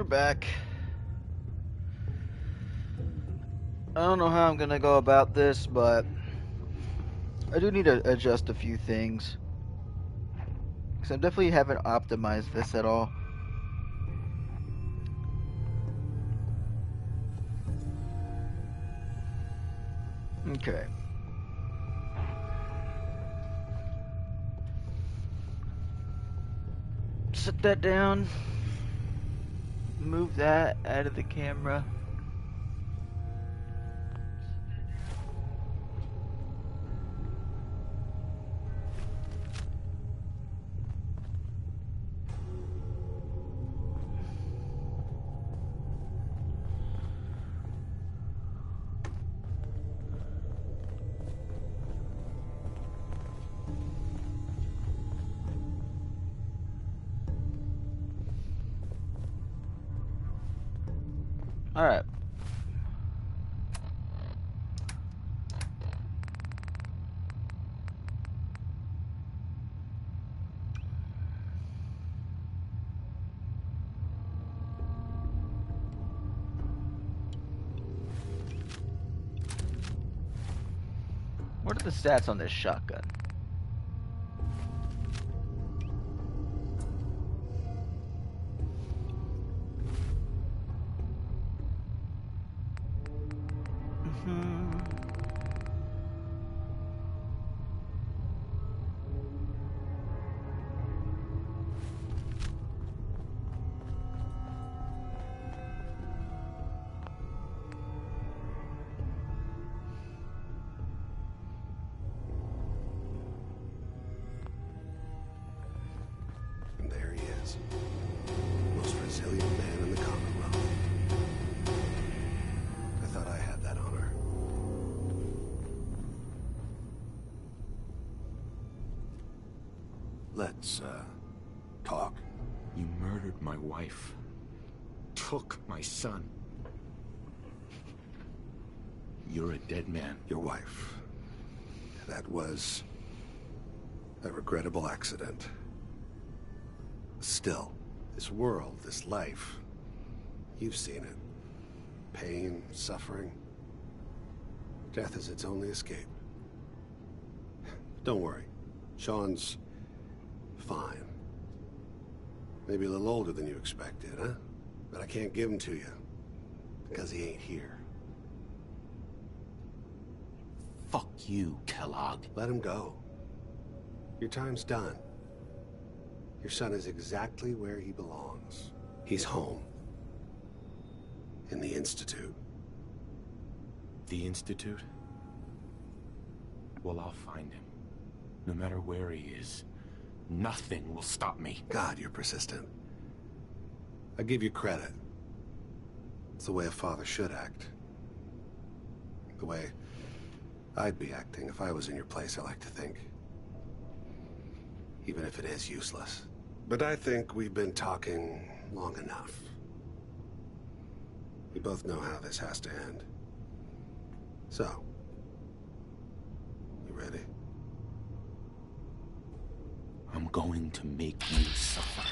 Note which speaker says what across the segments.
Speaker 1: back. I don't know how I'm gonna go about this, but I do need to adjust a few things. Because I definitely haven't optimized this at all. Okay. Set that down. Move that out of the camera. Alright. What are the stats on this shotgun?
Speaker 2: There he is. Most resilient man in the Commonwealth. I thought I had that honor. Let's, talk.
Speaker 3: You murdered my wife. Took my son. You're a dead man.
Speaker 2: Your wife. That was a regrettable accident. Still, this world, this life, you've seen it. Pain, suffering. Death is its only escape. Don't worry. Sean's fine. Maybe a little older than you expected, huh? But I can't give him to you, because he ain't here.
Speaker 3: Fuck you, Kellogg.
Speaker 2: Let him go. Your time's done. Your son is exactly where he belongs. He's home. In the Institute.
Speaker 3: The Institute? Well, I'll find him. No matter where he is. Nothing will stop me.
Speaker 2: God, you're persistent. I give you credit. It's the way a father should act. The way I'd be acting if I was in your place, I like to think. Even if it is useless. But I think we've been talking long enough. We both know how this has to end. So, you ready?
Speaker 3: I'm going to make you suffer.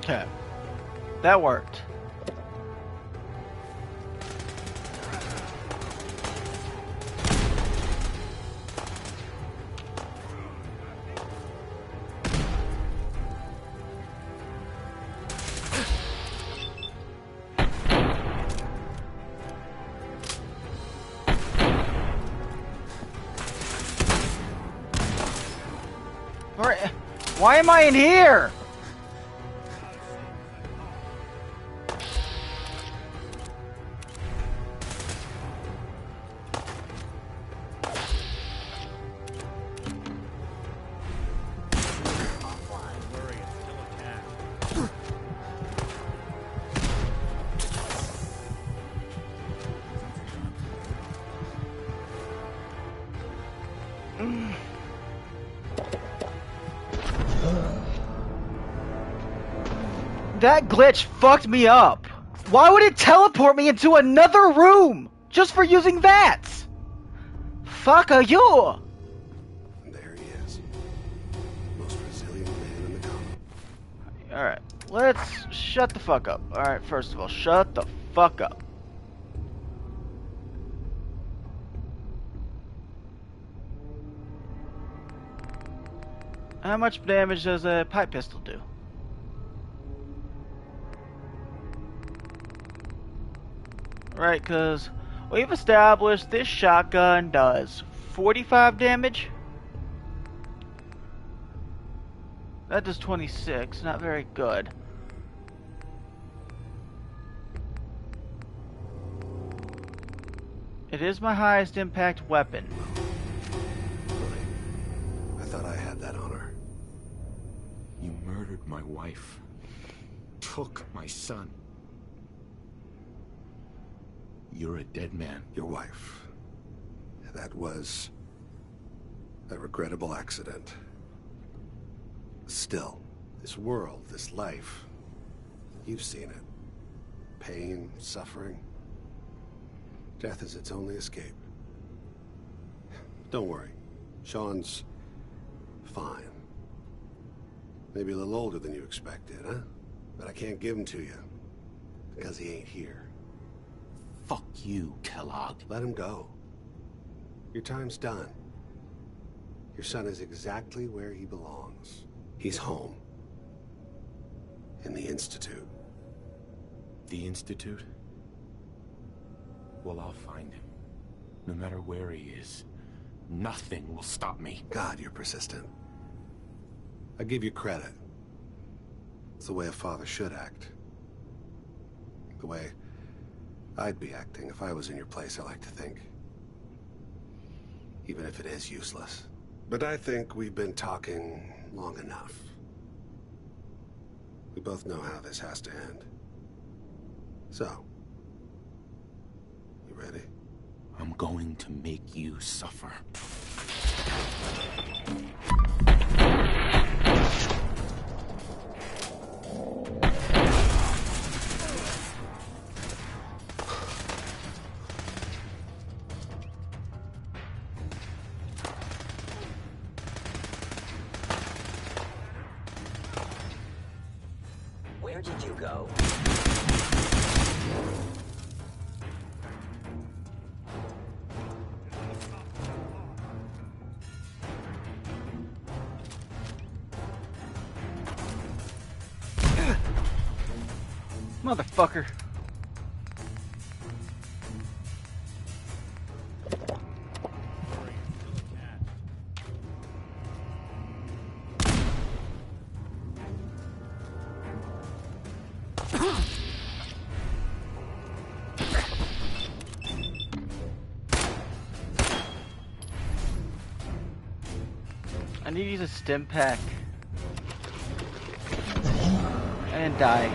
Speaker 1: Okay. That worked. Alright. Why am I in here? That glitch fucked me up. Why would it teleport me into another room just for using that? Fuck you!
Speaker 2: And there he is. Most resilient man in the comic.
Speaker 1: Alright, let's shut the fuck up. Alright, first of all, shut the fuck up. How much damage does a pipe pistol do? Right, because we've established this shotgun does 45 damage. That does 26, not very good. It is my highest impact weapon.
Speaker 2: I thought I had that honor.
Speaker 3: You murdered my wife. Took my son. You're a dead man.
Speaker 2: Your wife. That was a regrettable accident. Still, this world, this life, you've seen it. Pain, suffering. Death is its only escape. Don't worry. Sean's fine. Maybe a little older than you expected, huh? But I can't give him to you. Because he ain't here.
Speaker 3: Fuck you, Kellogg.
Speaker 2: Let him go. Your time's done. Your son is exactly where he belongs. He's home. In the Institute.
Speaker 3: The Institute? Well, I'll find him. No matter where he is. Nothing will stop me.
Speaker 2: God, you're persistent. I give you credit. It's the way a father should act. The way I'd be acting if I was in your place, I like to think. Even if it is useless. But I think we've been talking long enough. We both know how this has to end. So, you ready?
Speaker 3: I'm going to make you suffer.
Speaker 4: Where did you go?
Speaker 1: Motherfucker. I need to use a stim pack. And die.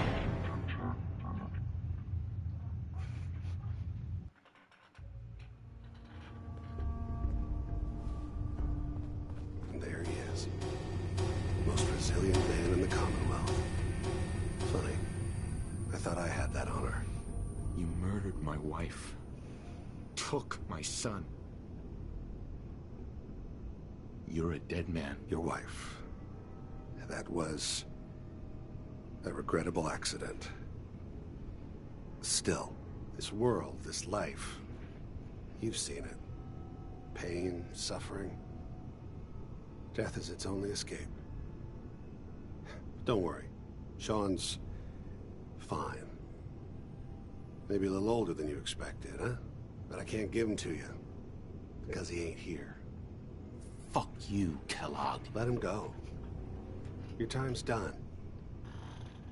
Speaker 2: And there he is. Most resilient man in the Commonwealth. Funny. I thought I had that honor.
Speaker 3: You murdered my wife. Took my son. You're a dead man.
Speaker 2: Your wife. That was a regrettable accident. Still, this world, this life, you've seen it. Pain, suffering. Death is its only escape. Don't worry. Sean's fine. Maybe a little older than you expected, huh? But I can't give him to you. Because he ain't here.
Speaker 3: Fuck you, Kellogg.
Speaker 2: Let him go. Your time's done.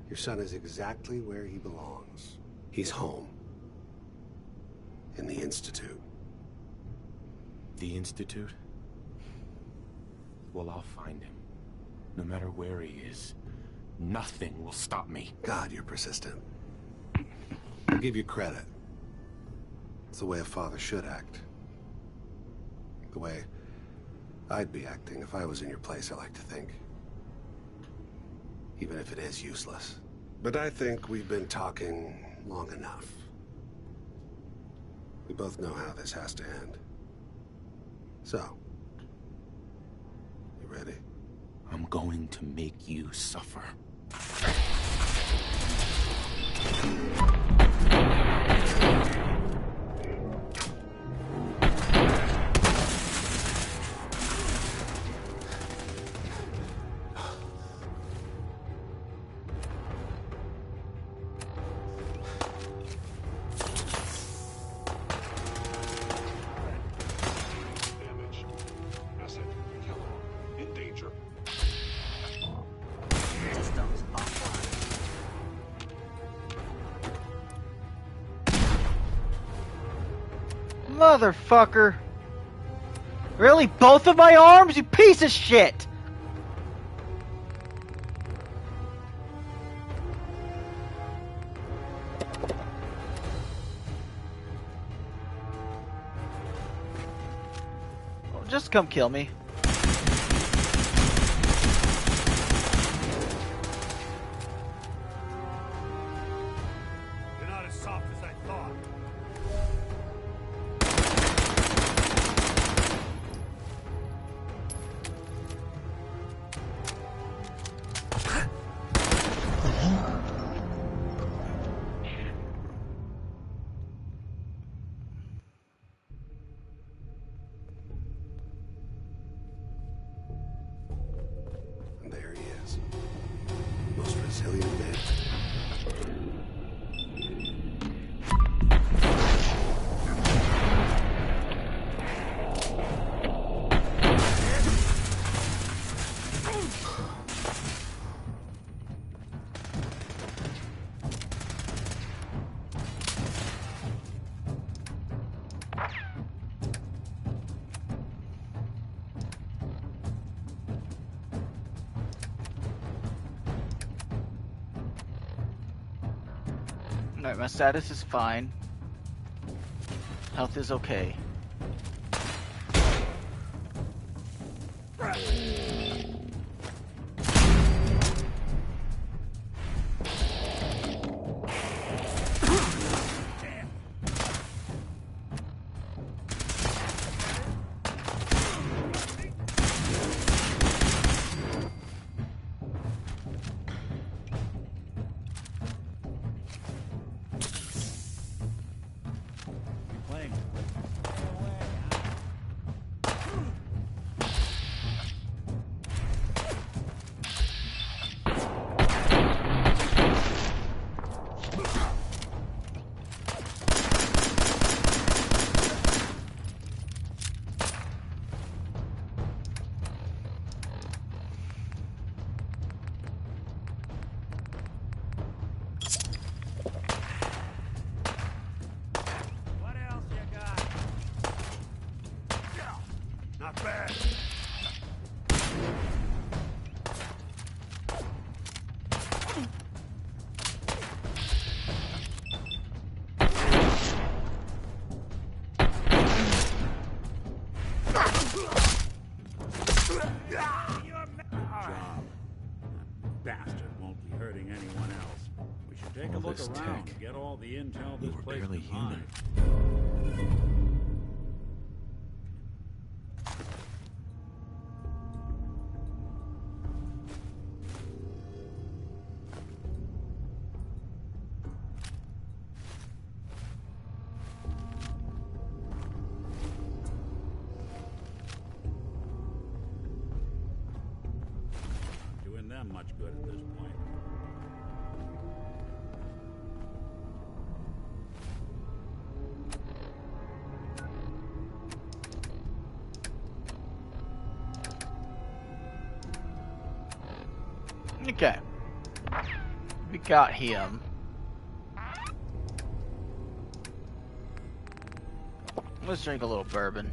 Speaker 2: Your son is exactly where he belongs. He's home. In the Institute.
Speaker 3: The Institute? Well, I'll find him. No matter where he is. Nothing will stop me.
Speaker 2: God, you're persistent. I give you credit. It's the way a father should act. The way I'd be acting if I was in your place, I like to think. Even if it is useless. But I think we've been talking long enough. We both know how this has to end. So, you ready?
Speaker 3: I'm going to make you suffer.
Speaker 4: Damage. Asset. Kellogg. In danger.
Speaker 5: Systems offline.
Speaker 1: Motherfucker! Really? Both of my arms? You piece of shit! Oh, just come kill me.
Speaker 4: You're not as soft as I thought.
Speaker 2: And there he is. Most resilient man.
Speaker 1: Alright, my status is fine. Health is okay.
Speaker 5: Playing. What else you got?
Speaker 4: Not bad.
Speaker 5: Job. Bastard won't be hurting anyone else. We should take a
Speaker 3: All
Speaker 5: look
Speaker 3: this
Speaker 5: around
Speaker 3: tech.
Speaker 5: and get all the intel
Speaker 3: You
Speaker 5: this
Speaker 3: were
Speaker 5: place
Speaker 3: barely
Speaker 5: can
Speaker 3: human.
Speaker 5: find. Doing them much good at this point.
Speaker 1: Okay. We got him. Let's drink a little bourbon.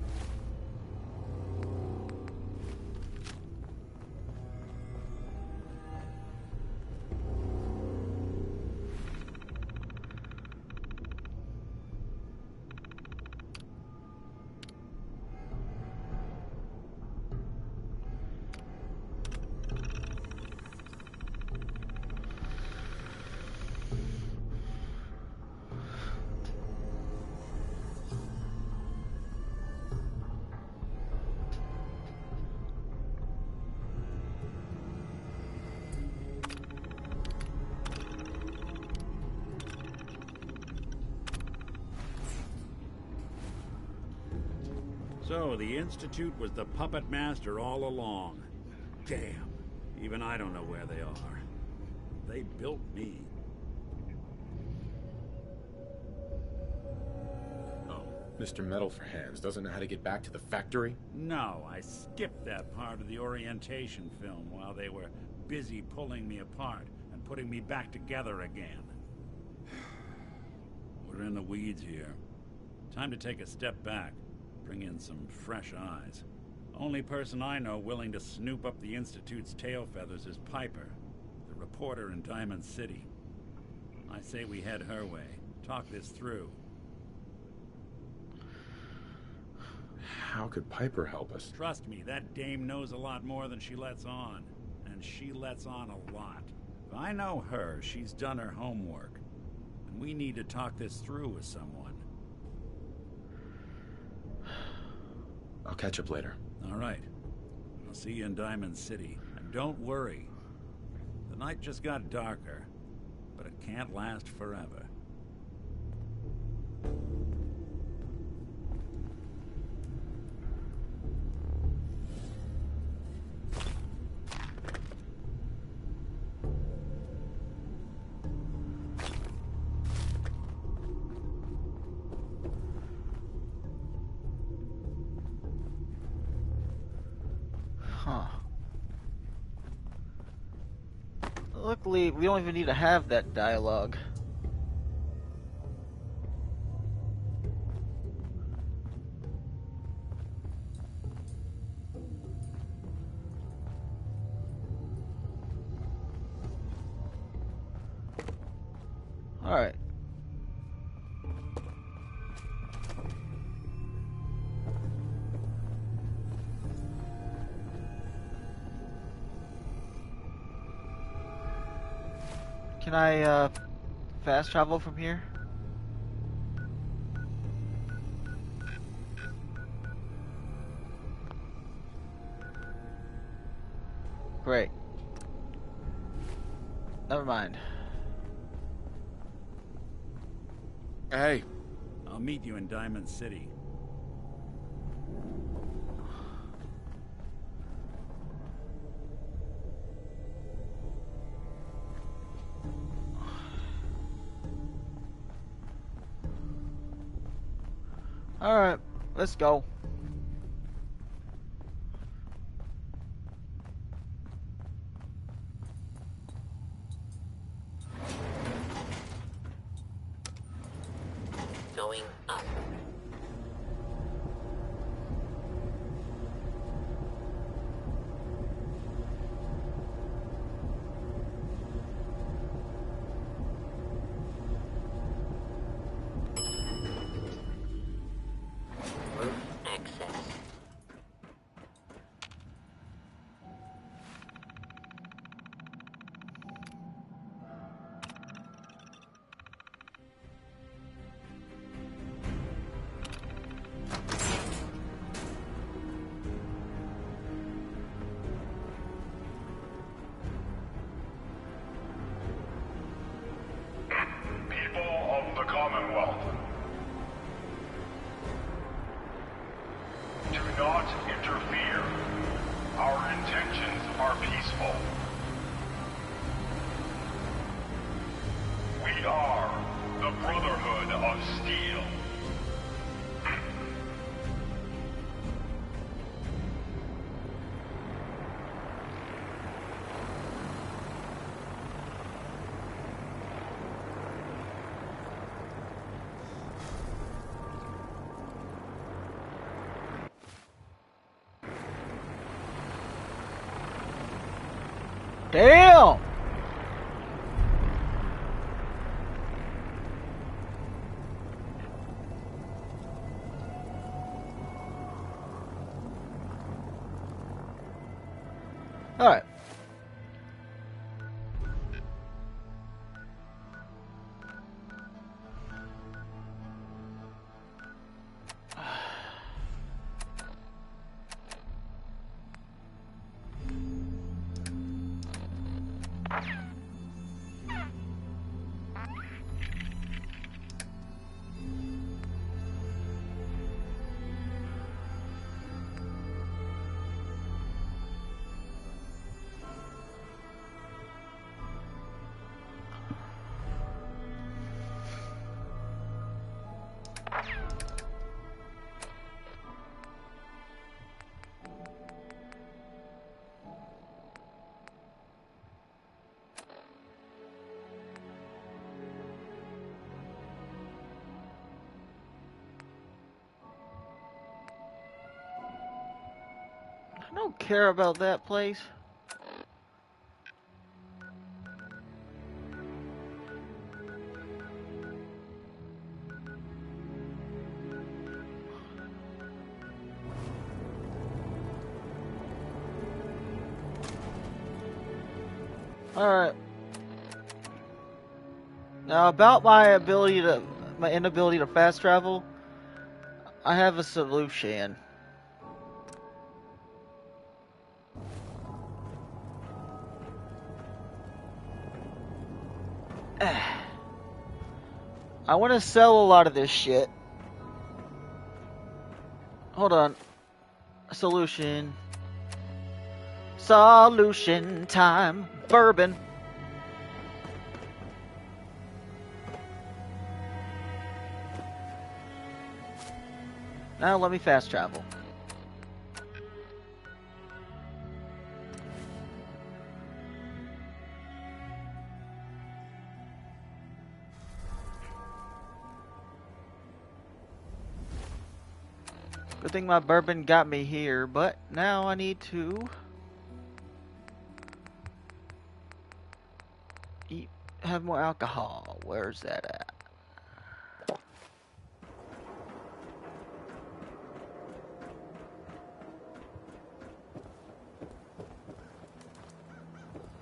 Speaker 5: So, the Institute was the puppet master all along. Damn. Even I don't know where they are. They built me.
Speaker 3: Oh, Mr. Metal for Hands doesn't know how to get back to the factory?
Speaker 5: No, I skipped that part of the orientation film while they were busy pulling me apart and putting me back together again. We're in the weeds here. Time to take a step back, bring in some fresh eyes. Only person I know willing to snoop up the Institute's tail feathers is Piper, the reporter in Diamond City. I say we head her way, talk this through.
Speaker 3: How could Piper help us?
Speaker 5: Trust me, that dame knows a lot more than she lets on. And she lets on a lot. If I know her, she's done her homework. And we need to talk this through with someone.
Speaker 3: I'll catch up later.
Speaker 5: All right. I'll see you in Diamond City. And don't worry. The night just got darker, but it can't last forever.
Speaker 1: Huh. Luckily, we don't even need to have that dialogue. Alright. Can I, fast travel from here? Great. Never mind.
Speaker 3: Hey,
Speaker 5: I'll meet you in Diamond City.
Speaker 1: Alright, let's go.
Speaker 6: Going up. Roof access.
Speaker 4: People of the Commonwealth, do not interfere. Our intentions are peaceful. We are the Brotherhood of Steel.
Speaker 1: Damn! Alright. I don't care about that place. Alright. Now about my inability to fast travel, I have a solution. I want to sell a lot of this shit. Hold on. Solution. Solution time. Bourbon. Now let me fast travel. Good thing my bourbon got me here, but now I need to have more alcohol. Where's that at?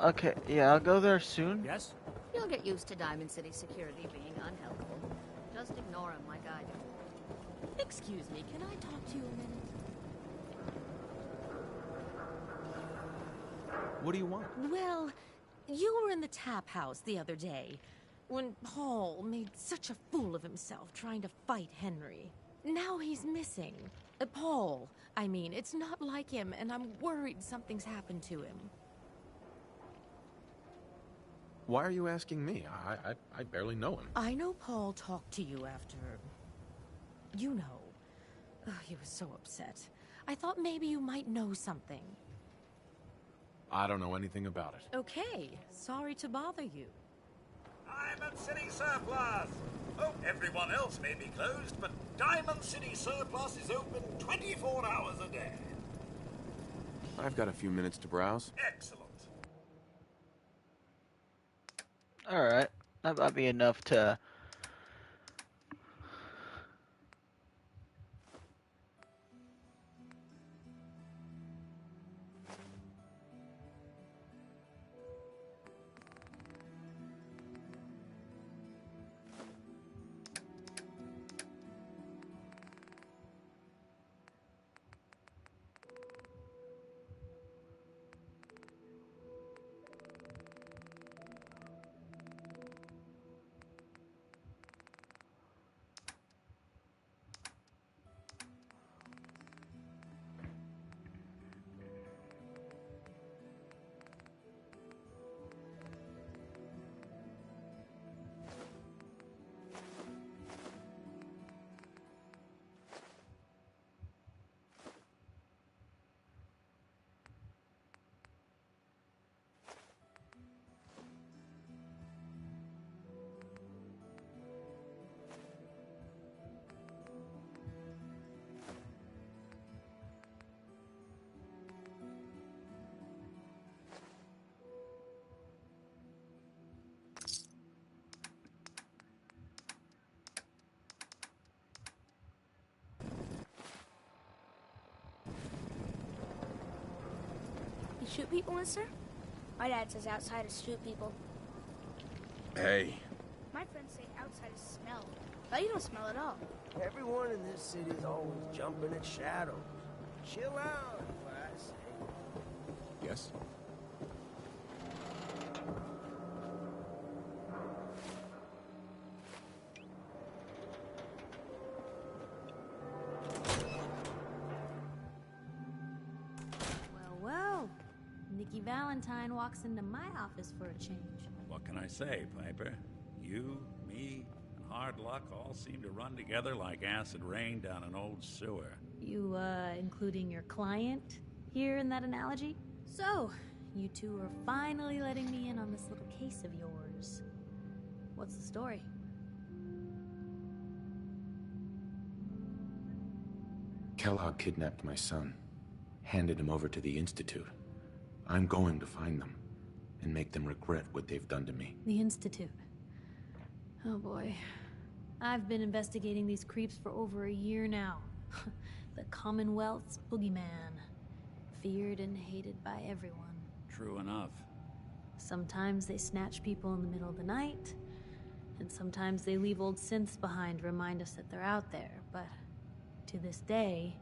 Speaker 1: Okay, yeah, I'll go there soon.
Speaker 7: Yes?
Speaker 8: You'll get used to Diamond City security being unhelpful. Just ignore him like I do.
Speaker 9: Excuse me, can I talk to you a minute?
Speaker 7: What do you want?
Speaker 9: Well, you were in the tap house the other day when Paul made such a fool of himself trying to fight Henry. Now he's missing. Paul, I mean, it's not like him, and I'm worried something's happened to him.
Speaker 3: Why are you asking me? I barely know him.
Speaker 9: I know Paul talked to you after... You know. Oh, he was so upset. I thought maybe you might know something.
Speaker 3: I don't know anything about it.
Speaker 9: Okay, sorry to bother you.
Speaker 10: Diamond City Surplus! Oh, everyone else may be closed, but Diamond City Surplus is open 24 hours a day.
Speaker 3: I've got a few minutes to browse.
Speaker 10: Excellent.
Speaker 1: Alright, that might be enough to...
Speaker 11: You shoot people, mister? My dad says outsiders shoot people.
Speaker 3: Hey.
Speaker 11: My friends say outsiders smell. But you don't smell at all.
Speaker 12: Everyone in this city is always jumping at shadows. Chill out, is what I say.
Speaker 3: Yes?
Speaker 8: Well, Nikki Valentine walks into my office for a change.
Speaker 5: What can I say, Piper? You, me, and hard luck all seem to run together like acid rain down an old sewer.
Speaker 8: You, including your client here in that analogy? So, you two are finally letting me in on this little case of yours. What's the story?
Speaker 3: Kellogg kidnapped my son, handed him over to the Institute. I'm going to find them and make them regret what they've done to me.
Speaker 8: The Institute. Oh boy. I've been investigating these creeps for over a year now. The Commonwealth's boogeyman. Feared and hated by everyone.
Speaker 5: True enough.
Speaker 8: Sometimes they snatch people in the middle of the night, and sometimes they leave old synths behind to remind us that they're out there, but to this day,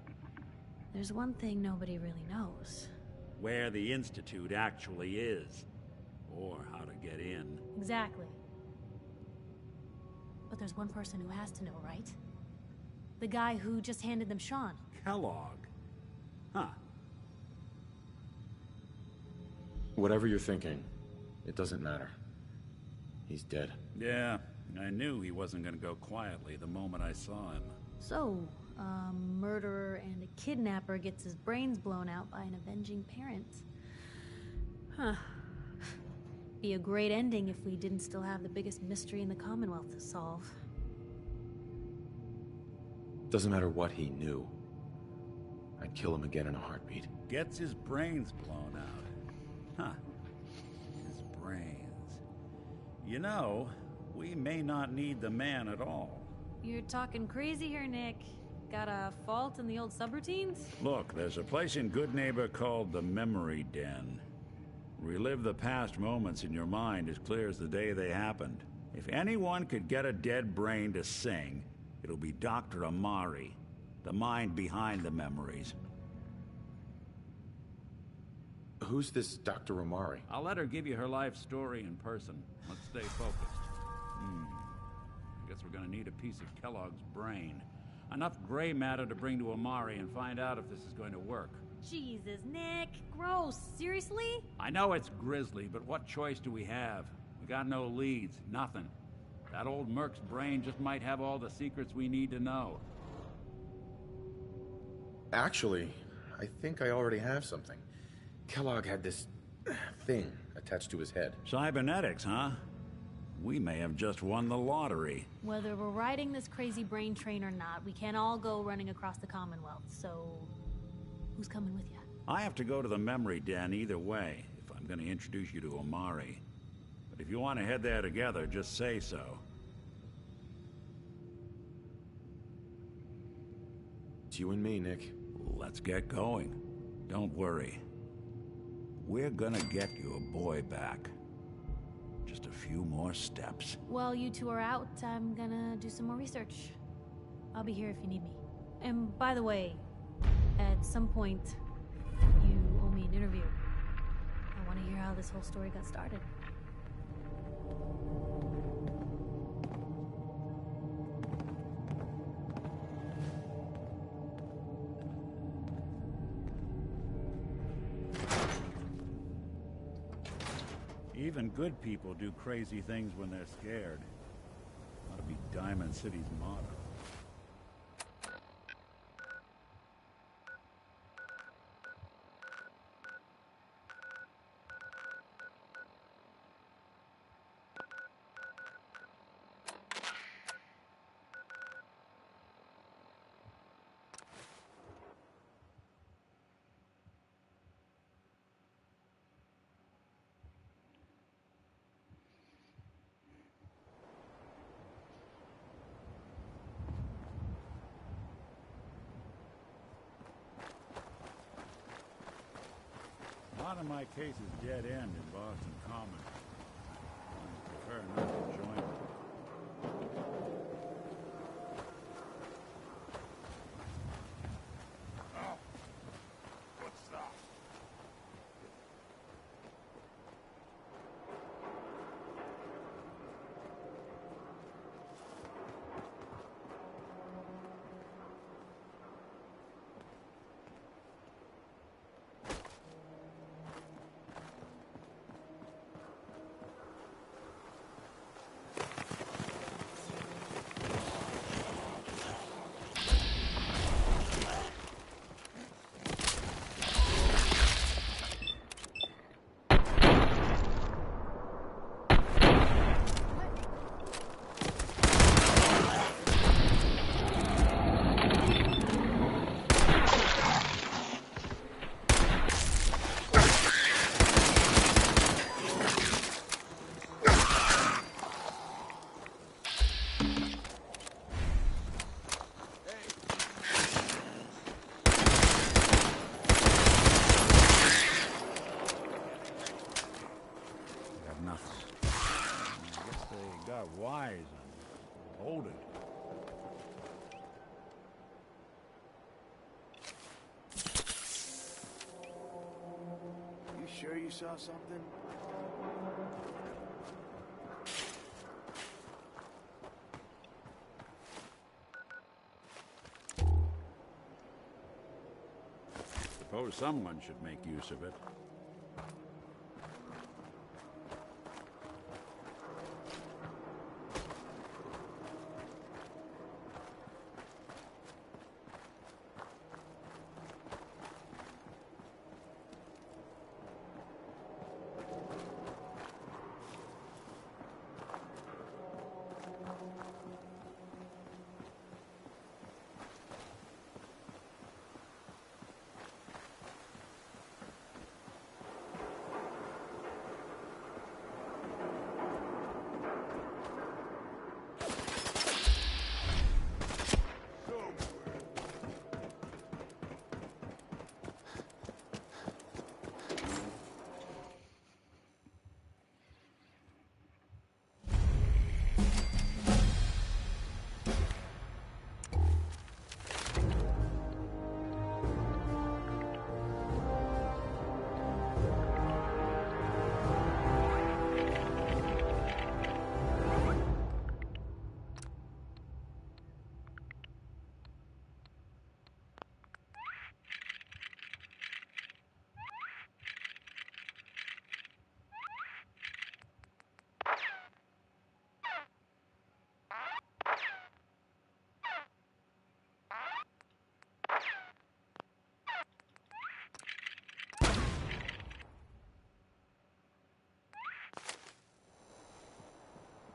Speaker 8: there's one thing nobody really knows.
Speaker 5: Where the Institute actually is. Or how to get in.
Speaker 8: Exactly. But there's one person who has to know, right? The guy who just handed them Sean.
Speaker 5: Kellogg. Huh.
Speaker 3: Whatever you're thinking, it doesn't matter. He's dead.
Speaker 5: Yeah, I knew he wasn't gonna go quietly the moment I saw him.
Speaker 8: So, a murderer and a kidnapper gets his brains blown out by an avenging parent. Huh. Be a great ending if we didn't still have the biggest mystery in the Commonwealth to solve.
Speaker 3: Doesn't matter what he knew. I'd kill him again in a heartbeat.
Speaker 5: Gets his brains blown out. Huh. His brains. You know, we may not need the man at all.
Speaker 8: You're talking crazy here, Nick. Got a fault in the old subroutines?
Speaker 5: Look, there's a place in Good Neighbor called the Memory Den. Relive the past moments in your mind as clear as the day they happened. If anyone could get a dead brain to sing, it'll be Dr. Amari, the mind behind the memories.
Speaker 3: Who's this Dr. Amari?
Speaker 5: I'll let her give you her life story in person. Let's stay focused. I guess we're gonna need a piece of Kellogg's brain. Enough gray matter to bring to Amari and find out if this is going to work.
Speaker 8: Jesus, Nick. Gross. Seriously?
Speaker 5: I know it's grisly, but what choice do we have? We got no leads, nothing. That old Merc's brain just might have all the secrets we need to know.
Speaker 3: Actually, I think I already have something. Kellogg had this thing attached to his head.
Speaker 5: Cybernetics, huh? We may have just won the lottery.
Speaker 8: Whether we're riding this crazy brain train or not, we can't all go running across the Commonwealth, so... who's coming with you?
Speaker 5: I have to go to the Memory Den either way, if I'm gonna introduce you to Amari. But if you want to head there together, just say so.
Speaker 3: It's you and me, Nick.
Speaker 5: Let's get going. Don't worry. We're gonna get your boy back. Just a few more steps.
Speaker 8: While you two are out, I'm gonna do some more research. I'll be here if you need me. And by the way, at some point, you owe me an interview. I want to hear how this whole story got started.
Speaker 5: Even good people do crazy things when they're scared. Ought to be Diamond City's motto. A lot of my cases dead end in Boston Common. I prefer not to join them. Oh, what's that?
Speaker 12: you saw something?
Speaker 5: Suppose someone should make use of it.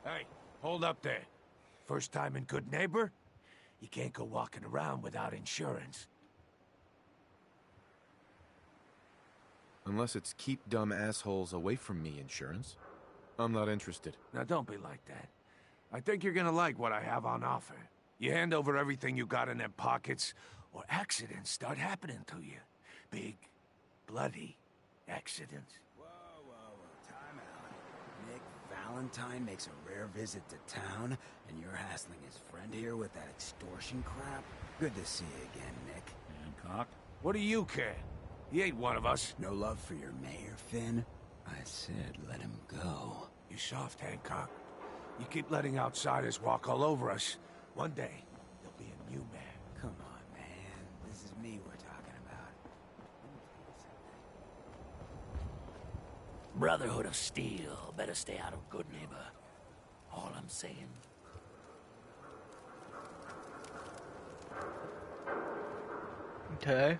Speaker 12: Hey, hold up there. First time in Good Neighbor? You can't go walking around without insurance.
Speaker 7: Unless it's keep dumb assholes away from me insurance. I'm not interested.
Speaker 12: Now don't be like that. I think you're gonna like what I have on offer. You hand over everything you got in them pockets, or accidents start happening to you. Big, bloody accidents.
Speaker 13: Whoa, time out. Nick Valentine makes a rare visit to town, and you're hassling his friend here with that extortion crap? Good to see you again, Nick.
Speaker 5: Hancock?
Speaker 12: What do you care? He ain't one of us.
Speaker 13: No love for your mayor, Finn? I said let him go.
Speaker 12: You soft, Hancock. You keep letting outsiders walk all over us. One day, there'll be a new mayor.
Speaker 13: Come on, man. This is me we're talking about.
Speaker 14: Brotherhood of Steel. Better stay out of Good Neighbor. All I'm saying.
Speaker 1: Okay.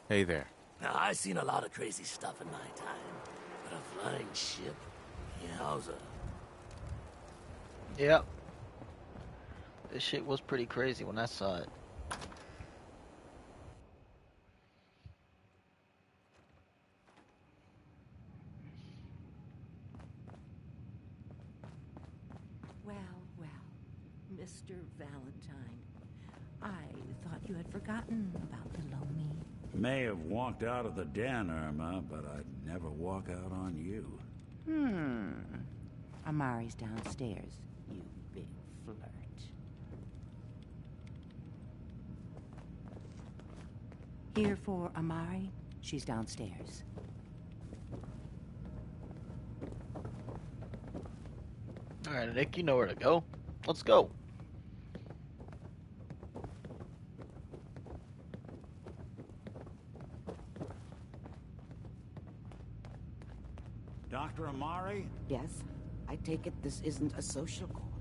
Speaker 7: Hey there.
Speaker 14: Now, I've seen a lot of crazy stuff in my time. But a flying ship? Yowza.
Speaker 1: Yep. This shit was pretty crazy when I saw it.
Speaker 15: Well, Mr. Valentine. I thought you had forgotten about little me.
Speaker 5: May have walked out of the den, Irma, but I'd never walk out on you.
Speaker 15: Amari's downstairs, you big flirt. Here for Amari? She's downstairs.
Speaker 1: Alright, Nick, you know where to go. Let's go.
Speaker 5: Dr. Amari?
Speaker 15: Yes? I take it this isn't a social call.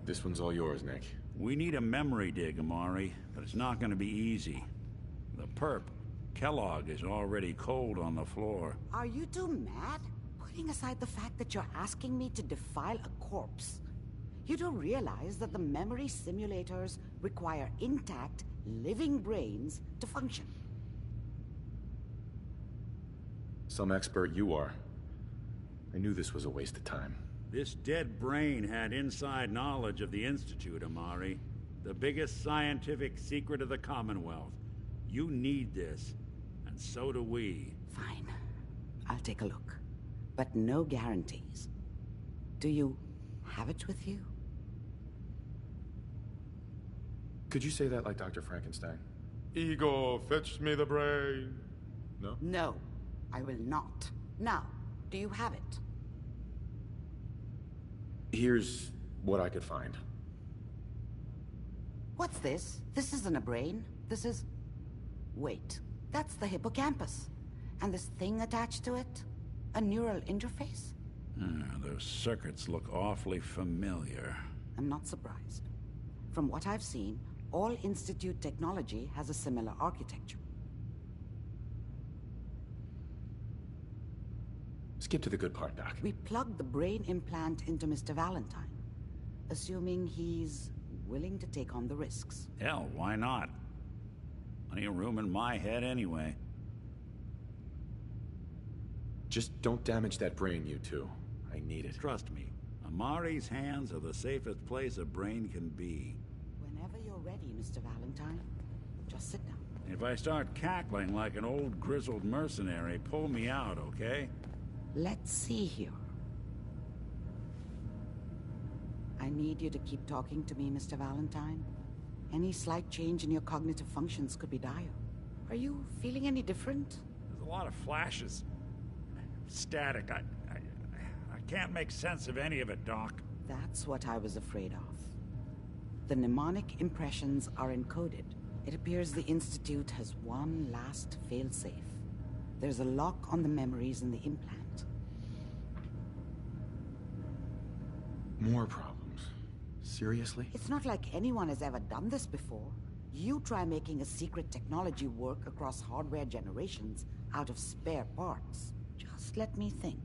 Speaker 7: This one's all yours, Nick.
Speaker 5: We need a memory dig, Amari, but it's not going to be easy. The perp, Kellogg, is already cold on the floor.
Speaker 16: Are you two mad? Putting aside the fact that you're asking me to defile a corpse, you do realize that the memory simulators require intact, living brains to function.
Speaker 7: Some expert you are. I knew this was a waste of time.
Speaker 5: This dead brain had inside knowledge of the Institute, Amari. The biggest scientific secret of the Commonwealth. You need this, and so do we.
Speaker 16: Fine. I'll take a look. but no guarantees. Do you have it with you?
Speaker 7: Could you say that like Dr. Frankenstein?
Speaker 17: Ego, fetch me the brain. No?
Speaker 16: No, I will not. Now, do you have it?
Speaker 7: Here's what I could find.
Speaker 16: What's this? This isn't a brain. This is... Wait, that's the hippocampus. And this thing attached to it? A neural interface?
Speaker 5: Those circuits look awfully familiar.
Speaker 16: I'm not surprised. From what I've seen, all Institute technology has a similar architecture.
Speaker 7: Skip to the good part, Doc.
Speaker 16: We plugged the brain implant into Mr. Valentine, assuming he's willing to take on the risks.
Speaker 5: Hell, why not? Plenty of room in my head anyway.
Speaker 7: Just don't damage that brain, you two. I need it.
Speaker 5: Trust me, Amari's hands are the safest place a brain can be.
Speaker 16: Whenever you're ready, Mr. Valentine, just sit down.
Speaker 5: If I start cackling like an old grizzled mercenary, pull me out, okay?
Speaker 16: Let's see here. I need you to keep talking to me, Mr. Valentine. Any slight change in your cognitive functions could be dire. Are you feeling any different?
Speaker 5: There's a lot of flashes. Static. I can't make sense of any of it, Doc.
Speaker 16: That's what I was afraid of. The mnemonic impressions are encoded. It appears the Institute has one last failsafe. There's a lock on the memories in the implant.
Speaker 7: More problems. Seriously?
Speaker 16: It's not like anyone has ever done this before. You try making a secret technology work across hardware generations out of spare parts. Just let me think.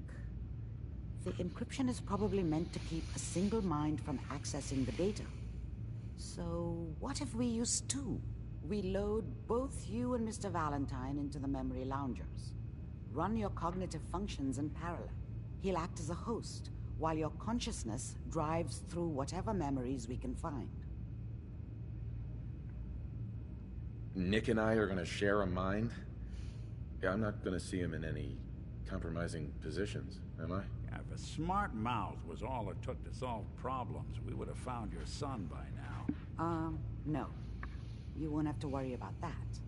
Speaker 16: The encryption is probably meant to keep a single mind from accessing the data. So what if we use two? We load both you and Mr. Valentine into the memory loungers. Run your cognitive functions in parallel. He'll act as a host, while your consciousness drives through whatever memories we can find.
Speaker 7: Nick and I are gonna share a mind? Yeah, I'm not gonna see him in any compromising positions, am I?
Speaker 5: If a smart mouth was all it took to solve problems, we would have found your son by now.
Speaker 16: No. You won't have to worry about that.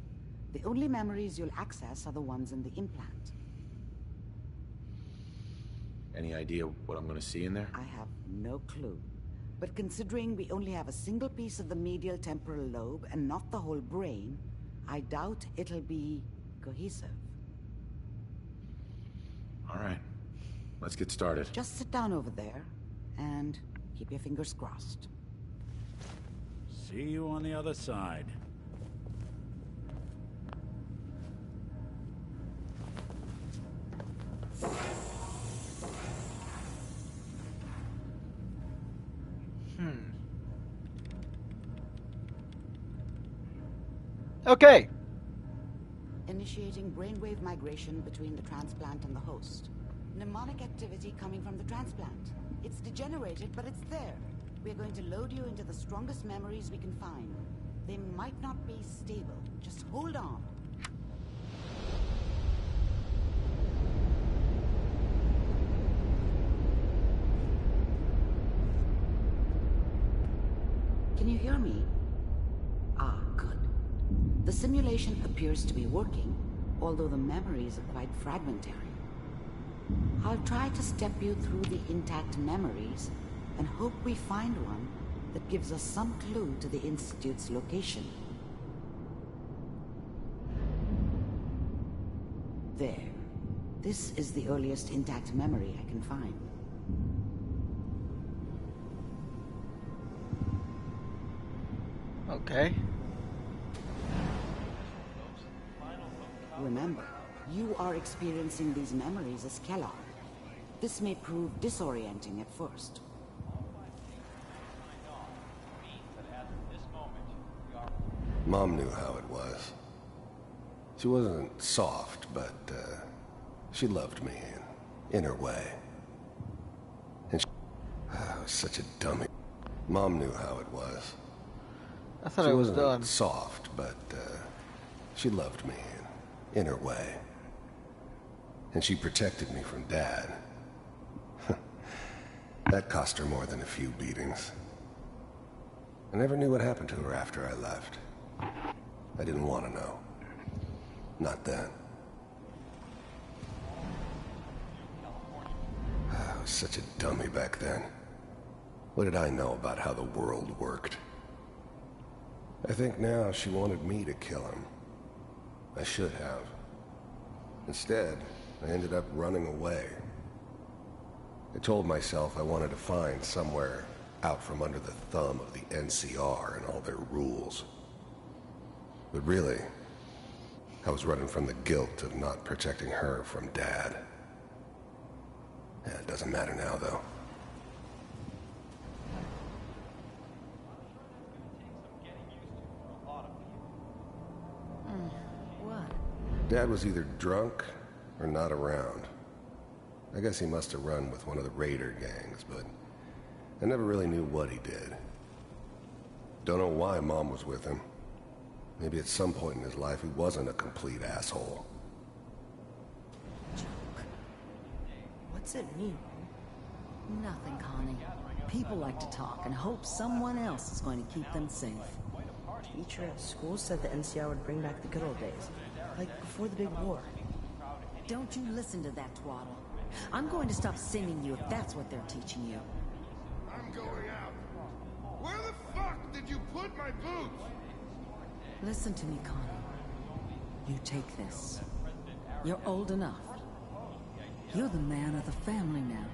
Speaker 16: The only memories you'll access are the ones in the implant.
Speaker 7: Any idea what I'm gonna see in there?
Speaker 16: I have no clue. But considering we only have a single piece of the medial temporal lobe and not the whole brain, I doubt it'll be cohesive.
Speaker 7: All right. Let's get started.
Speaker 16: Just sit down over there and keep your fingers crossed.
Speaker 5: See you on the other side.
Speaker 1: Okay.
Speaker 16: Initiating brainwave migration between the transplant and the host. Mnemonic activity coming from the transplant. It's degenerated, but it's there. We're going to load you into the strongest memories we can find. They might not be stable. Just hold on. Can you hear me? Ah, good. The simulation appears to be working, although the memories are quite fragmentary. I'll try to step you through the intact memories and hope we find one that gives us some clue to the Institute's location. There. This is the earliest intact memory I can find.
Speaker 1: Okay.
Speaker 16: Remember, you are experiencing these memories as Kellogg. This may prove disorienting at first.
Speaker 2: Mom knew how it was. She wasn't soft, but she loved me in her way. And she was such a dummy. Mom knew how it was.
Speaker 1: I thought
Speaker 2: she
Speaker 1: I was
Speaker 2: wasn't
Speaker 1: done.
Speaker 2: soft, but she loved me in her way. And she protected me from Dad. That cost her more than a few beatings. I never knew what happened to her after I left. I didn't want to know. Not then. I was such a dummy back then. What did I know about how the world worked? I think now she wanted me to kill him. I should have. Instead, I ended up running away. I told myself I wanted to find somewhere out from under the thumb of the NCR and all their rules. But really, I was running from the guilt of not protecting her from Dad. Yeah, it doesn't matter now, though.
Speaker 9: What?
Speaker 2: Dad was either drunk or not around. I guess he must have run with one of the raider gangs, but I never really knew what he did. Don't know why Mom was with him. Maybe at some point in his life he wasn't a complete asshole.
Speaker 18: What's it mean? Nothing, Connie. People like to talk and hope someone else is going to keep them safe.
Speaker 19: Teacher at school said the NCR would bring back the good old days. Like before the big war.
Speaker 18: Don't you listen to that twaddle. I'm going to stop singing you if that's what they're teaching you.
Speaker 12: I'm going out. Where the fuck did you put my boots?
Speaker 18: Listen to me, Connie. You take this. You're old enough. You're the man of the family now.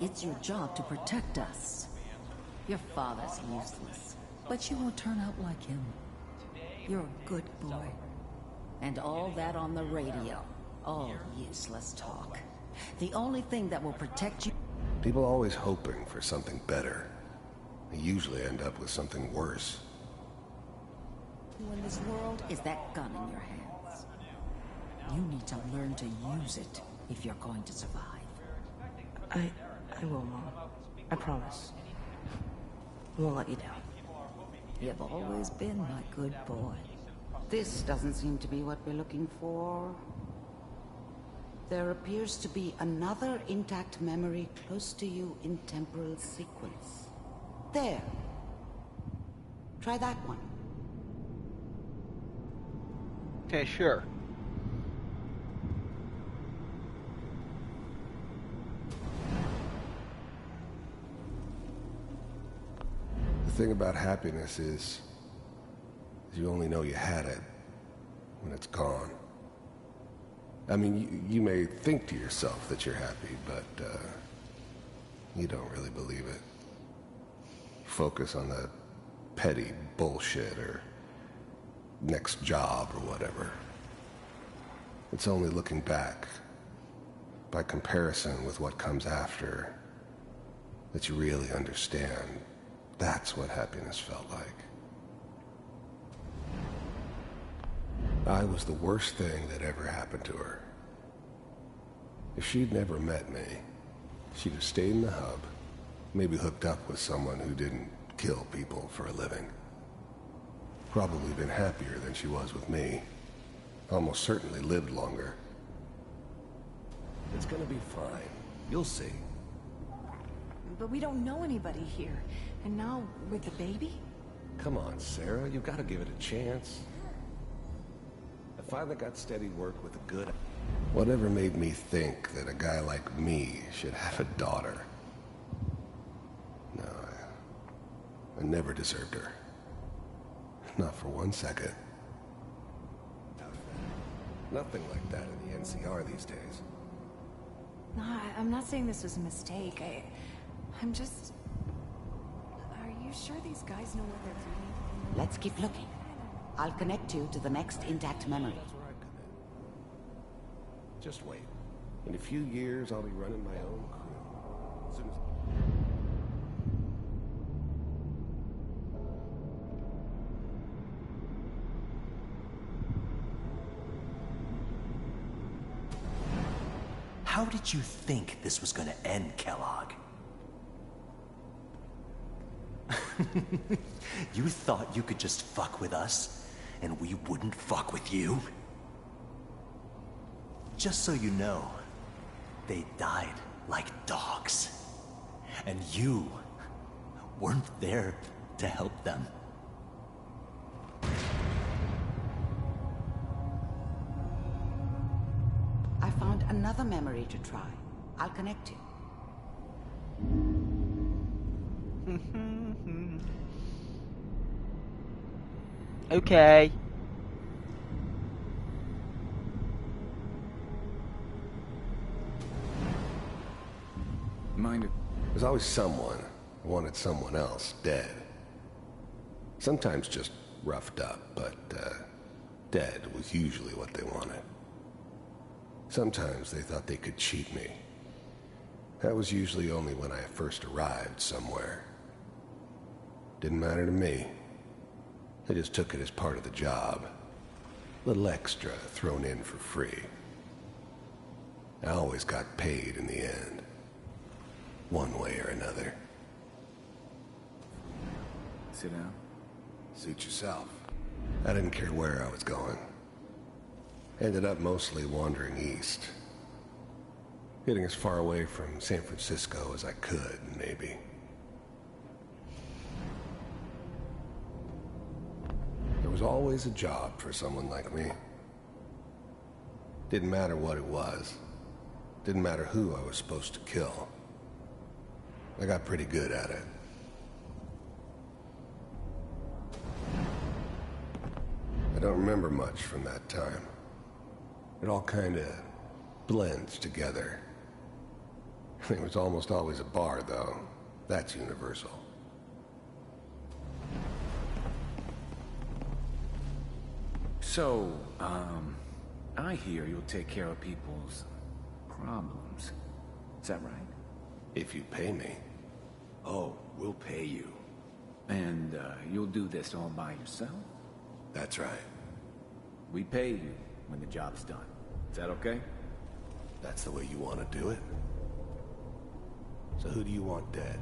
Speaker 18: It's your job to protect us. Your father's useless, but you won't turn out like him. You're a good boy. And all that on the radio. All useless talk. The only thing that will protect you...
Speaker 2: People always hoping for something better. They usually end up with something worse.
Speaker 18: In this world is that gun in your hands. You need to learn to use it if you're going to survive.
Speaker 19: I will, Mom. I promise. I won't let you down.
Speaker 18: You've always been my good boy.
Speaker 16: This doesn't seem to be what we're looking for. There appears to be another intact memory close to you in temporal sequence. There. Try that one.
Speaker 1: Okay, sure.
Speaker 2: The thing about happiness is you only know you had it when it's gone. I mean, you may think to yourself that you're happy, but you don't really believe it. Focus on the petty bullshit or next job or whatever. It's only looking back, by comparison with what comes after, that you really understand that's what happiness felt like. I was the worst thing that ever happened to her. If she'd never met me, she'd have stayed in the hub, maybe hooked up with someone who didn't kill people for a living. Probably been happier than she was with me. Almost certainly lived longer. It's gonna be fine. You'll see.
Speaker 20: But we don't know anybody here. And now, with the baby?
Speaker 2: Come on, Sarah. You've got to give it a chance. I finally got steady work with a good... Whatever made me think that a guy like me should have a daughter? No, I never deserved her. Not for 1 second. Nothing like that in the NCR these days.
Speaker 20: No, I'm not saying this was a mistake. I'm just... Are you sure these guys know what they're doing?
Speaker 16: Let's keep looking. I'll connect you to the next intact memory.
Speaker 2: Just wait. In a few years, I'll be running my own crew. As soon as...
Speaker 21: How did you think this was gonna end, Kellogg? You thought you could just fuck with us, and we wouldn't fuck with you? Just so you know, they died like dogs. And you weren't there to help them.
Speaker 16: I found another memory to try. I'll connect you.
Speaker 1: Okay.
Speaker 2: Mind it. There's always someone who wanted someone else dead. Sometimes just roughed up, but dead was usually what they wanted. Sometimes they thought they could cheat me. That was usually only when I first arrived somewhere. Didn't matter to me. They just took it as part of the job. A little extra thrown in for free. I always got paid in the end. One way or another.
Speaker 13: Sit down.
Speaker 2: Suit yourself. I didn't care where I was going. Ended up mostly wandering east. Getting as far away from San Francisco as I could, maybe. There was always a job for someone like me. Didn't matter what it was. Didn't matter who I was supposed to kill. I got pretty good at it. I don't remember much from that time. It all kinda blends together. There was almost always a bar, though. That's universal.
Speaker 13: So, I hear you'll take care of people's problems. Is that right?
Speaker 2: If you pay me.
Speaker 13: Oh, we'll pay you. And, you'll do this all by yourself?
Speaker 2: That's right.
Speaker 13: We pay you when the job's done. Is that okay?
Speaker 2: That's the way you want to do it? So who do you want dead?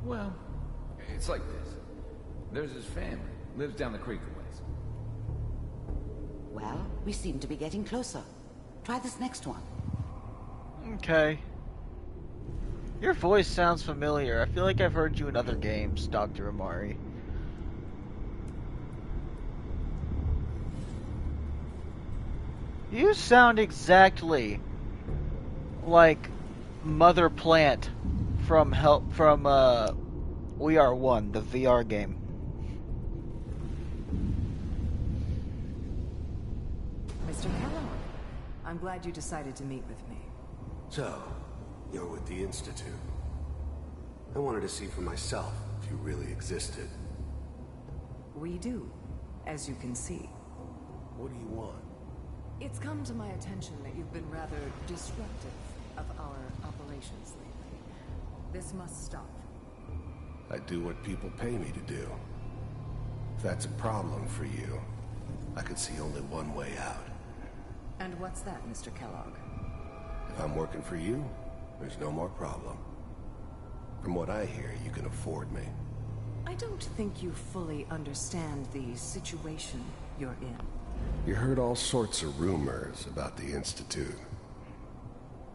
Speaker 13: Well, it's like this. There's his family. Lives down the creek a ways.
Speaker 16: Well, we seem to be getting closer. Try this next one.
Speaker 1: Okay. Your voice sounds familiar. I feel like I've heard you in other games, Dr. Amari. You sound exactly like Mother Plant from We Are One, the VR game.
Speaker 18: Mr. Kellogg, I'm glad you decided to meet with me.
Speaker 2: So, you're with the Institute. I wanted to see for myself if you really existed.
Speaker 18: We do, as you can see.
Speaker 2: What do you want?
Speaker 18: It's come to my attention that you've been rather disruptive of our operations lately. This must stop.
Speaker 2: I do what people pay me to do. If that's a problem for you, I could see only one way out.
Speaker 18: And what's that, Mr. Kellogg?
Speaker 2: If I'm working for you, there's no more problem. From what I hear, you can afford me.
Speaker 18: I don't think you fully understand the situation you're in.
Speaker 2: You heard all sorts of rumors about the Institute.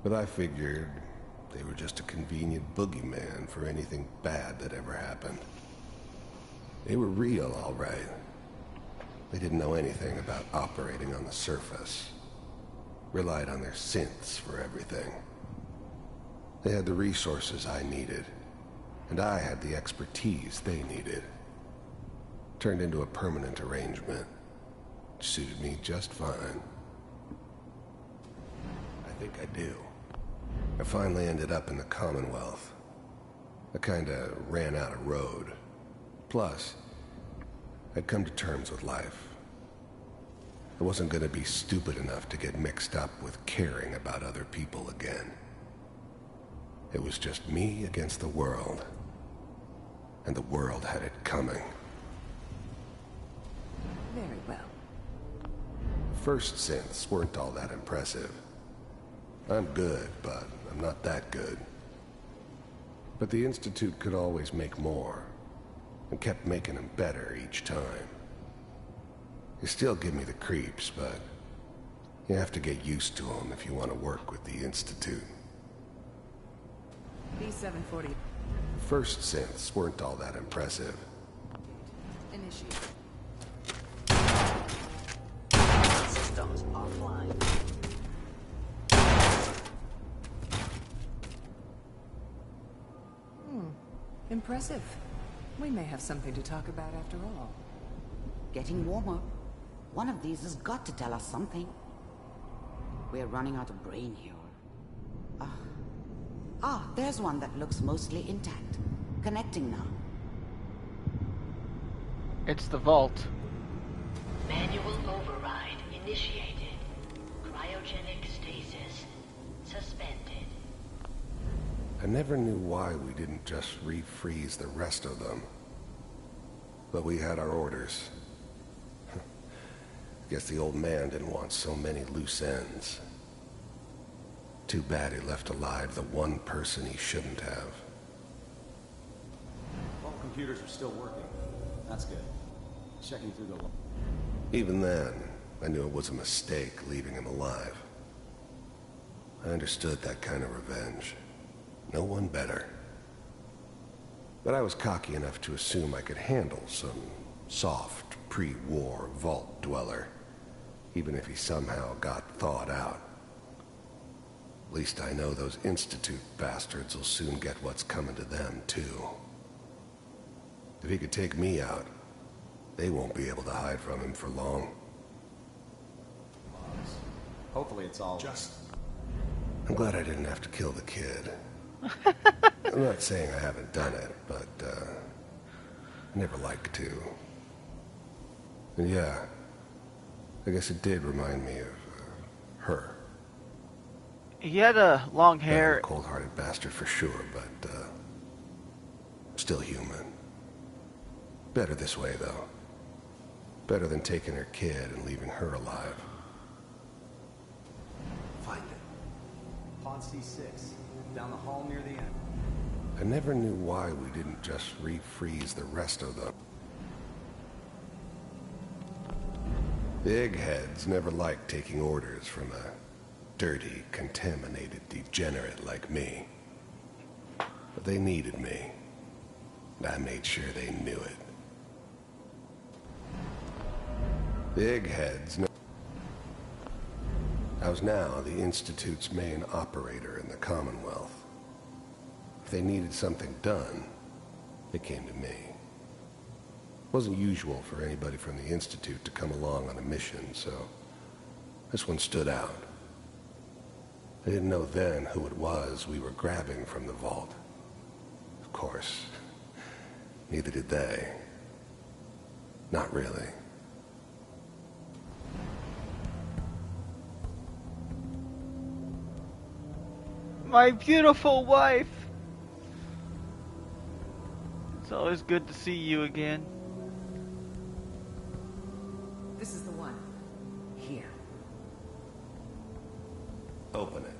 Speaker 2: But I figured they were just a convenient boogeyman for anything bad that ever happened. They were real, all right. They didn't know anything about operating on the surface. Relied on their synths for everything. They had the resources I needed, and I had the expertise they needed. Turned into a permanent arrangement. Suited me just fine. I think I do. I finally ended up in the Commonwealth. I kinda ran out of road. Plus, I'd come to terms with life. I wasn't gonna be stupid enough to get mixed up with caring about other people again. It was just me against the world. And the world had it coming.
Speaker 18: Very well.
Speaker 2: First synths weren't all that impressive. I'm good, but I'm not that good. But the Institute could always make more, and kept making them better each time. They still give me the creeps, but you have to get used to them if you want to work with the Institute.
Speaker 18: B740.
Speaker 2: First synths weren't all that impressive.
Speaker 18: Initiate.
Speaker 14: Systems offline.
Speaker 18: Impressive. We may have something to talk about after all.
Speaker 16: Getting warmer. One of these has got to tell us something. We're running out of brain here. There's one that looks mostly intact. Connecting now.
Speaker 1: It's the vault.
Speaker 6: Manual override initiated. Cryogenic stasis suspended.
Speaker 2: I never knew why we didn't just refreeze the rest of them. But we had our orders. Guess the old man didn't want so many loose ends. Too bad he left alive the one person he shouldn't have.
Speaker 22: All computers are still working. That's good. Checking through the...
Speaker 2: Even then, I knew it was a mistake leaving him alive. I understood that kind of revenge. No one better. But I was cocky enough to assume I could handle some soft, pre-war vault dweller, even if he somehow got thawed out. At least I know those Institute bastards will soon get what's coming to them, too. If he could take me out, they won't be able to hide from him for long.
Speaker 22: Hopefully it's all...
Speaker 2: I'm glad I didn't have to kill the kid. I'm not saying I haven't done it, but, I never liked to. And yeah, I guess it did remind me of, her.
Speaker 1: He had long hair.
Speaker 2: Cold-hearted bastard for sure, but, still human. Better this way, though. Better than taking her kid and leaving her alive.
Speaker 22: Find it. Pod C6. Down the hall near the end.
Speaker 2: I never knew why we didn't just refreeze the rest of them. The eggheads never liked taking orders from a dirty, contaminated degenerate like me. But they needed me. And I made sure they knew it. The eggheads... I was now the Institute's main operator in the Commonwealth. If they needed something done, they came to me. It wasn't usual for anybody from the Institute to come along on a mission, so this one stood out. I didn't know then who it was we were grabbing from the vault. Of course, neither did they. Not really.
Speaker 1: My beautiful wife! It's always good to see you again.
Speaker 18: This is the one. Here.
Speaker 2: Open it.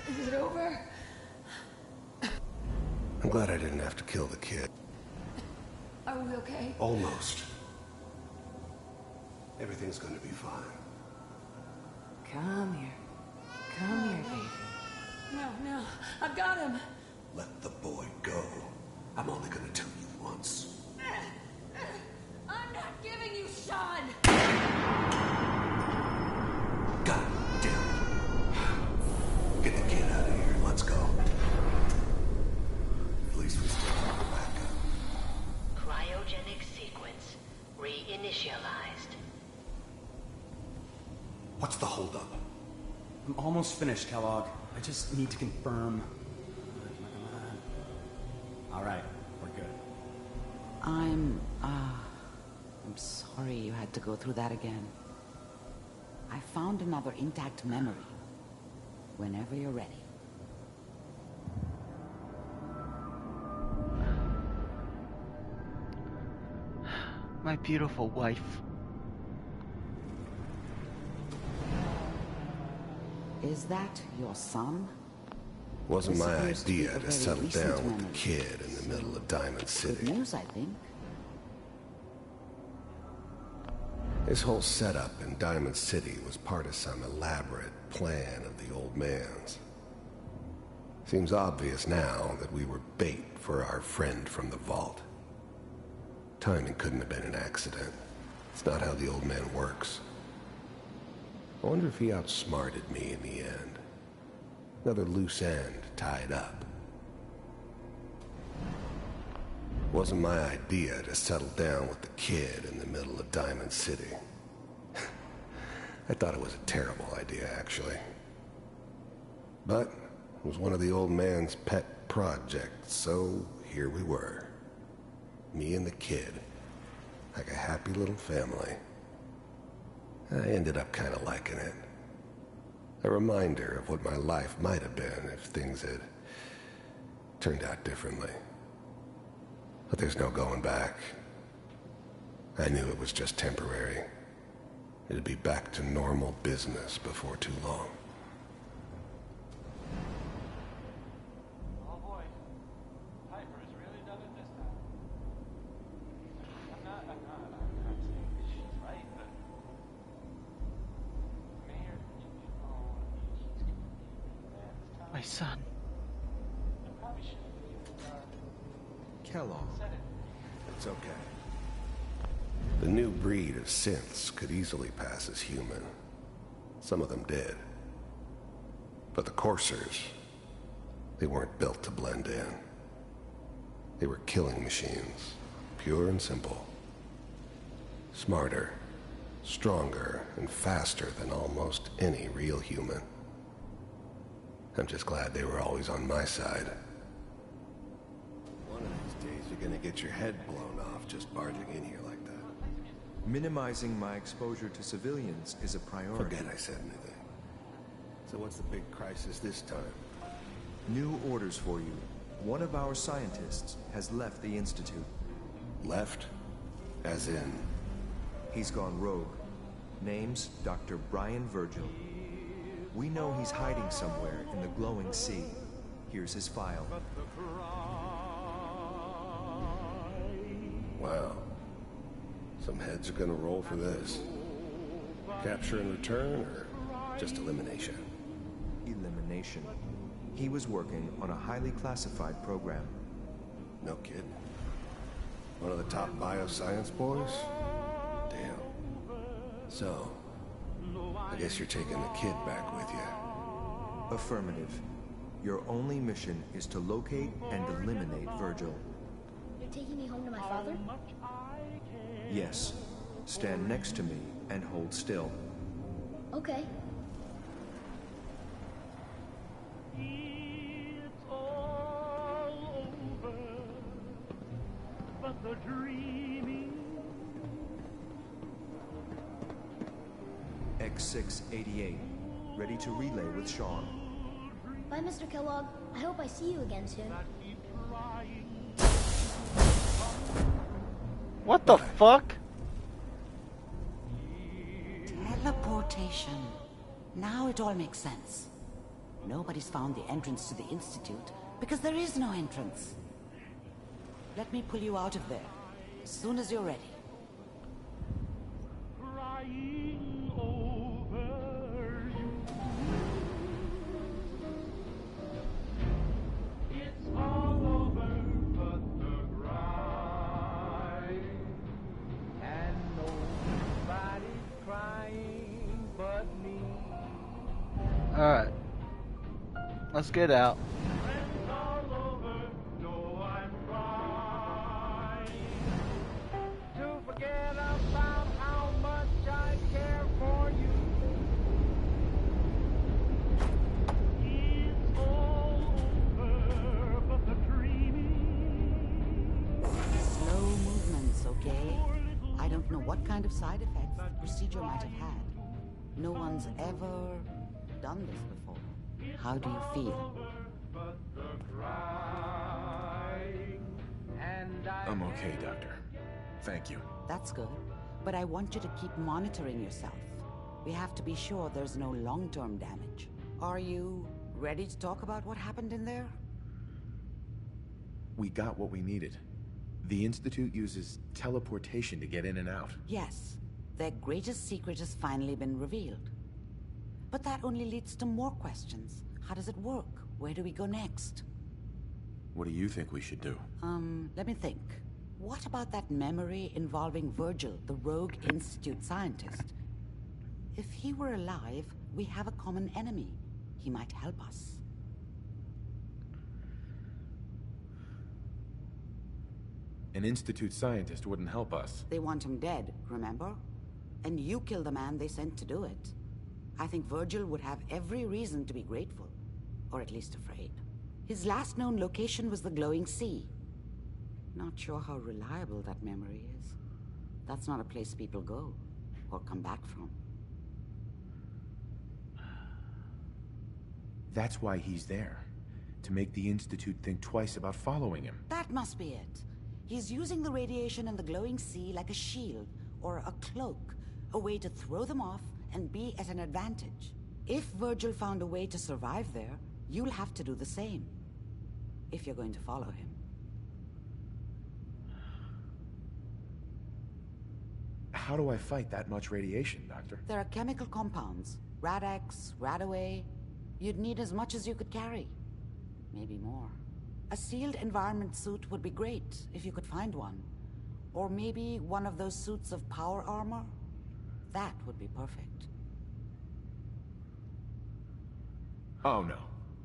Speaker 18: Is it over?
Speaker 2: I'm glad I didn't have to kill the kid.
Speaker 18: Are we okay?
Speaker 2: Almost. Everything's gonna be fine.
Speaker 18: Come here. Come here, baby. No. I've got him.
Speaker 2: Let the boy go. I'm only gonna tell you once.
Speaker 9: I'm not giving you Sean!
Speaker 2: God damn it. Get the kid out of here. Let's go. At least we still have a backup.
Speaker 6: Cryogenic sequence reinitialized.
Speaker 2: What's the holdup?
Speaker 22: I'm almost finished, Kellogg. I just need to confirm. All right, we're good.
Speaker 16: I'm sorry you had to go through that again. I found another intact memory. Whenever you're ready.
Speaker 1: My beautiful wife.
Speaker 16: Is that your son?
Speaker 2: Wasn't
Speaker 16: This
Speaker 2: my
Speaker 16: appears to be
Speaker 2: idea
Speaker 16: a
Speaker 2: to
Speaker 16: very
Speaker 2: settle
Speaker 16: recent
Speaker 2: down with the
Speaker 16: memory.
Speaker 2: kid in the middle of Diamond City.
Speaker 16: Good news, I think.
Speaker 2: His whole setup in Diamond City was part of some elaborate plan of the old man's. Seems obvious now that we were bait for our friend from the vault. Timing couldn't have been an accident. It's not how the old man works. I wonder if he outsmarted me in the end. Another loose end tied up. It wasn't my idea to settle down with the kid in the middle of Diamond City. I thought it was a terrible idea, actually. But it was one of the old man's pet projects, so here we were. Me and the kid, like a happy little family. I ended up kind of liking it. A reminder of what my life might have been if things had turned out differently. But there's no going back. I knew it was just temporary. It'd be back to normal business before too long.
Speaker 4: Oh boy, Piper has really done it this time. I'm not saying she's right, but Mayor,
Speaker 1: My son.
Speaker 4: I probably shouldn't have
Speaker 2: Kellogg.
Speaker 4: said it.
Speaker 2: It's okay. The new breed of synths could easily pass as human. Some of them did. But the coursers, they weren't built to blend in. They were killing machines, pure and simple. Smarter, stronger, and faster than almost any real human. I'm just glad they were always on my side. One of these days you're gonna get your head blown off just barging in here like that.
Speaker 10: Minimizing my exposure to civilians is a priority.
Speaker 2: Forget I said anything. So what's the big crisis this time?
Speaker 10: New orders for you. One of our scientists has left the Institute.
Speaker 2: Left? As in?
Speaker 10: He's gone rogue. Name's Dr. Brian Virgil. We know he's hiding somewhere in the glowing sea. Here's his file.
Speaker 2: Wow. Some heads are gonna roll for this. Capture and return, or just elimination?
Speaker 10: Elimination. He was working on a highly classified program.
Speaker 2: No kidding. One of the top bioscience boys? Damn. So, I guess you're taking the kid back with you.
Speaker 10: Affirmative. Your only mission is to locate and eliminate Virgil.
Speaker 11: You're taking me home to my father?
Speaker 10: Yes. Stand next to me and hold still.
Speaker 11: Okay.
Speaker 10: X688. Ready to relay with Sean.
Speaker 11: Bye, Mr. Kellogg. I hope I see you again soon.
Speaker 1: What the fuck?
Speaker 16: Teleportation. Now it all makes sense. Nobody's found the entrance to the Institute because there is no entrance. Let me pull you out of there as soon as you're ready.
Speaker 1: Alright. Let's get out.
Speaker 16: Slow movements, okay? I don't know what kind of side effects the procedure might have had. No one's ever done this before. How do you feel?
Speaker 3: I'm okay, Doctor. Thank you.
Speaker 16: That's good. But I want you to keep monitoring yourself. We have to be sure there's no long-term damage. Are you ready to talk about what happened in there?
Speaker 3: We got what we needed. The Institute uses teleportation to get in and out.
Speaker 16: Yes. Their greatest secret has finally been revealed. But that only leads to more questions. How does it work? Where do we go next?
Speaker 7: What do you think we should do?
Speaker 16: Let me think. What about that memory involving Virgil, the rogue Institute scientist? If he were alive, we have a common enemy. He might help us.
Speaker 7: An Institute scientist wouldn't help us.
Speaker 16: They want him dead, remember? And you killed the man they sent to do it. I think Virgil would have every reason to be grateful. Or at least afraid. His last known location was the glowing sea. Not sure how reliable that memory is. That's not a place people go, or come back from.
Speaker 7: That's why he's there. To make the Institute think twice about following him.
Speaker 16: That must be it. He's using the radiation in the glowing sea like a shield, or a cloak. A way to throw them off and be at an advantage. If Virgil found a way to survive there, you'll have to do the same. If you're going to follow him.
Speaker 7: How do I fight that much radiation, Doctor?
Speaker 16: There are chemical compounds. Rad-X, Radaway. You'd need as much as you could carry. Maybe more. A sealed environment suit would be great, if you could find one. Or maybe one of those suits of power armor? That would be perfect.
Speaker 7: Oh no,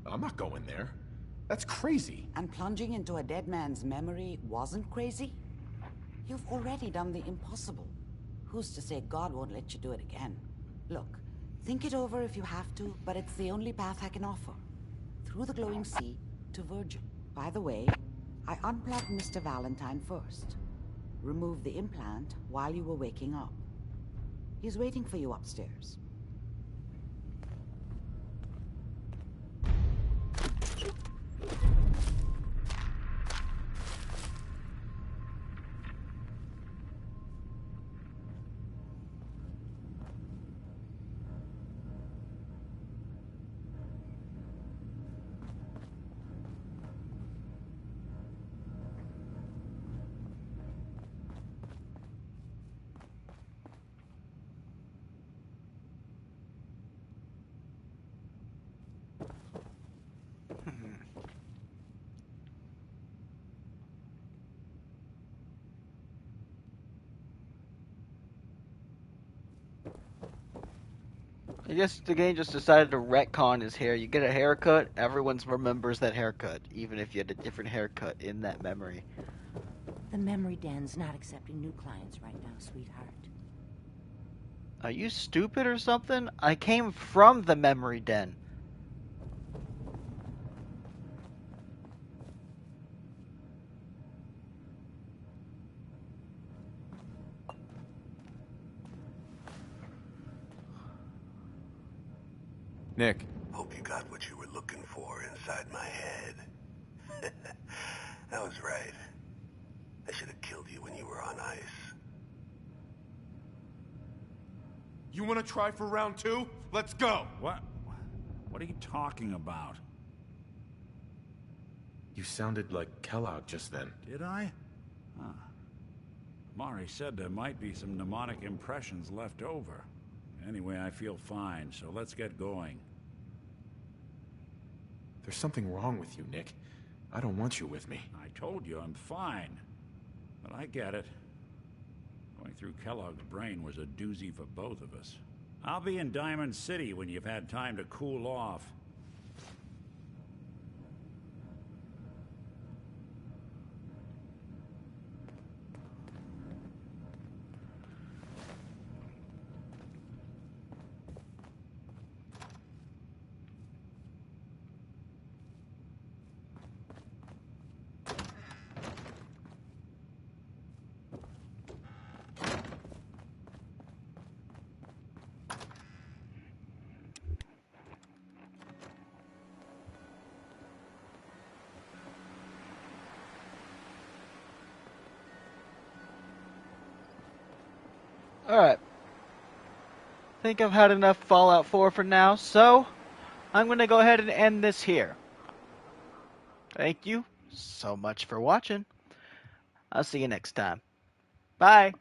Speaker 7: I'm not going there. That's crazy.
Speaker 16: And plunging into a dead man's memory wasn't crazy? You've already done the impossible. Who's to say God won't let you do it again? Look, think it over if you have to, but it's the only path I can offer. Through the glowing sea to Virgil. By the way, I unplugged Mr. Valentine first. Removed the implant while you were waking up. He's waiting for you upstairs.
Speaker 1: I guess the game just decided to retcon his hair. You get a haircut, everyone remembers that haircut, even if you had a different haircut in that memory.
Speaker 6: The memory den's not accepting new clients right now, sweetheart.
Speaker 1: Are you stupid or something? I came from the memory den.
Speaker 7: Nick.
Speaker 2: Hope you got what you were looking for inside my head. I was right. I should have killed you when you were on ice.
Speaker 12: You want to try for round 2? Let's go!
Speaker 5: What? What are you talking about?
Speaker 7: You sounded like Kellogg just then.
Speaker 5: Did I? Huh. Mari said there might be some mnemonic impressions left over. Anyway, I feel fine, so let's get going.
Speaker 7: There's something wrong with you, Nick. I don't want you with me.
Speaker 5: I told you I'm fine. But I get it. Going through Kellogg's brain was a doozy for both of us. I'll be in Diamond City when you've had time to cool off.
Speaker 1: Alright. Think I've had enough Fallout 4 for now, so I'm going to go ahead and end this here. Thank you so much for watching. I'll see you next time. Bye.